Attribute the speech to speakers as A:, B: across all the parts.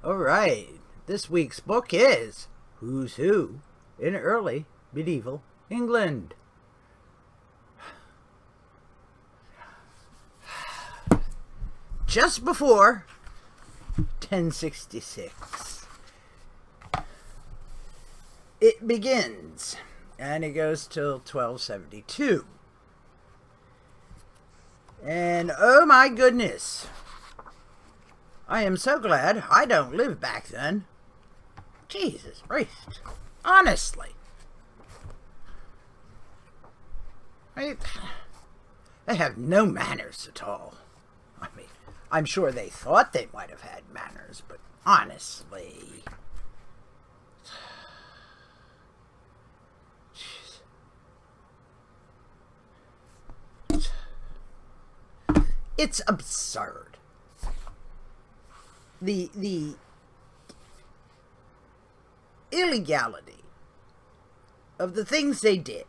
A: Alright, this week's book is Who's Who in Early Medieval England. Just before 1066. It begins, and it goes till 1272. And oh my goodness, I am so glad I don't live back then. Jesus Christ. Honestly. They have no manners at all. I mean, I'm sure they thought they might have had manners, but honestly. It's absurd. The illegality of the things they did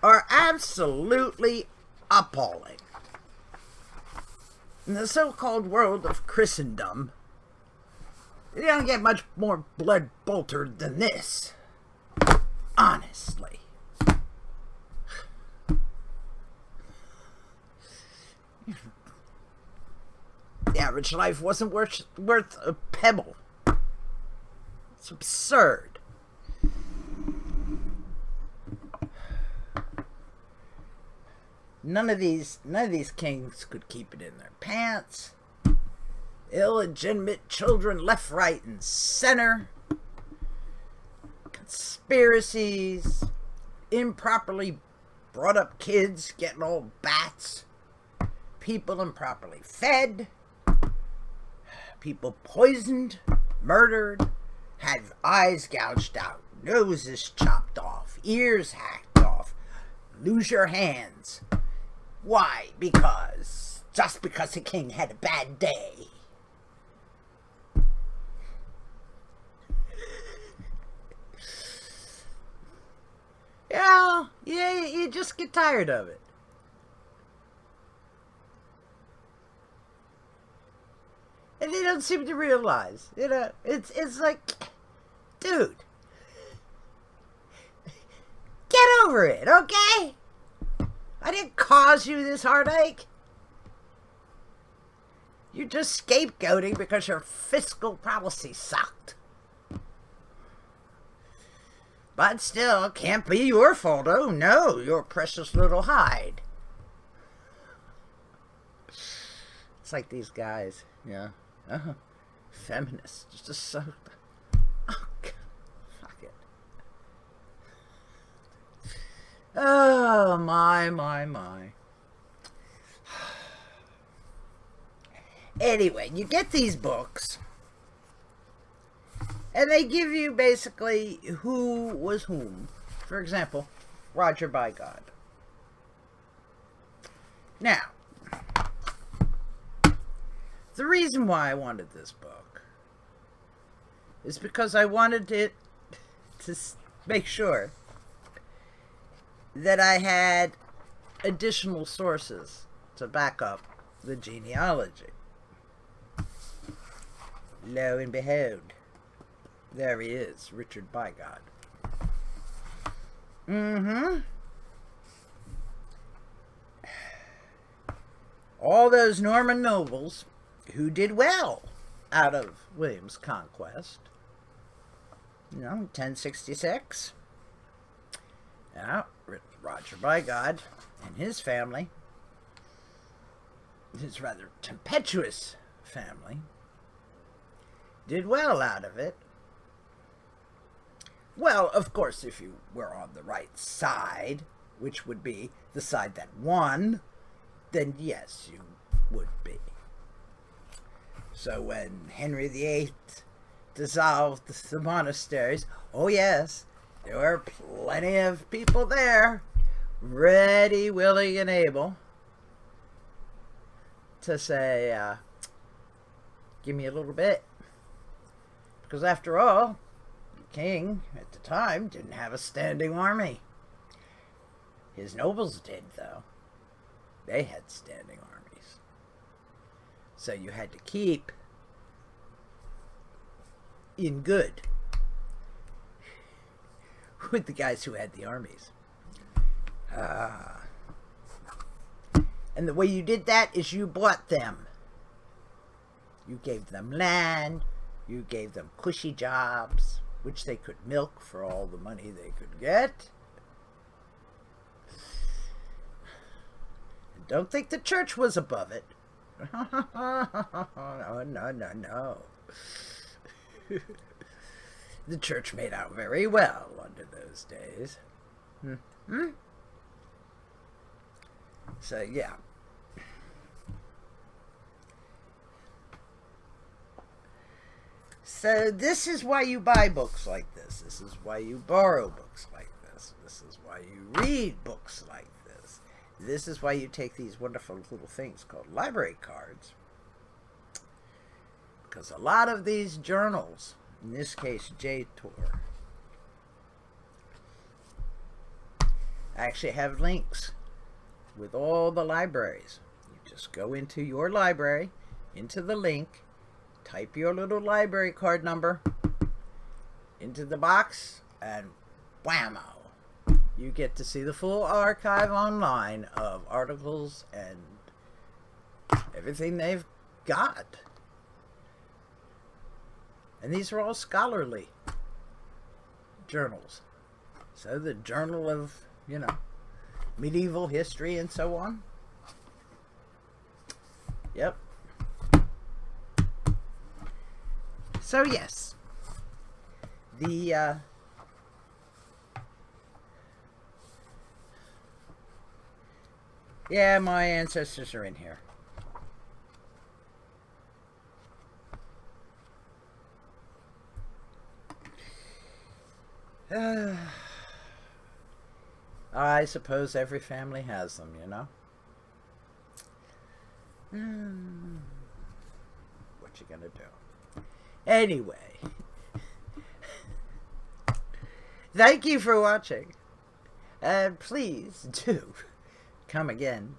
A: are absolutely appalling. In the so-called world of Christendom, you don't get much more blood-boltered than this. Honestly. The average life wasn't worth a pebble. It's absurd. None of these kings could keep it in their pants. Illegitimate children left, right, and center. Conspiracies. Improperly brought up kids getting all bats. People improperly fed. People poisoned, murdered, had eyes gouged out, noses chopped off, ears hacked off, lose your hands. Why? Just because the king had a bad day. Yeah, you just get tired of it. And they don't seem to realize, it's like, dude, get over it, okay? I didn't cause you this heartache. You're just scapegoating because your fiscal policy sucked. But still, it can't be your fault. Oh no, your precious little hide. It's like these guys, yeah. Feminists, just so. Oh, God. Fuck it. Oh, my. Anyway, you get these books, and they give you basically who was whom. For example, Roger Bigod. Now, the reason why I wanted this book is because I wanted it to make sure that I had additional sources to back up the genealogy. Lo and behold, there he is, Richard Bigod. All those Norman nobles who did well out of William's conquest. 1066. Roger Bigod and his family, his rather tempestuous family, did well out of it. Well, of course, if you were on the right side, which would be the side that won, then yes, you would be. So when Henry VIII dissolved the monasteries, oh yes, there were plenty of people there, ready, willing, and able to say, give me a little bit. Because after all, the king at the time didn't have a standing army. His nobles did, though. They had standing armies. So you had to keep in good with the guys who had the armies. And the way you did that is you bought them. You gave them land, you gave them cushy jobs, which they could milk for all the money they could get. And don't think the church was above it. No, no, no, no. The church made out very well under those days. Hmm? So, yeah. So this is why you buy books like this. This is why you borrow books like this. This is why you read books like this. This is why you take these wonderful little things called library cards. Because a lot of these journals, in this case JTOR, actually have links with all the libraries. You just go into your library, into the link, type your little library card number into the box, and whammo! You get to see the full archive online of articles and everything they've got. And these are all scholarly journals. So the Journal of, medieval history and so on. Yep. So yes, yeah, my ancestors are in here. I suppose every family has them, What you gonna do? Anyway, thank you for watching, and please do come again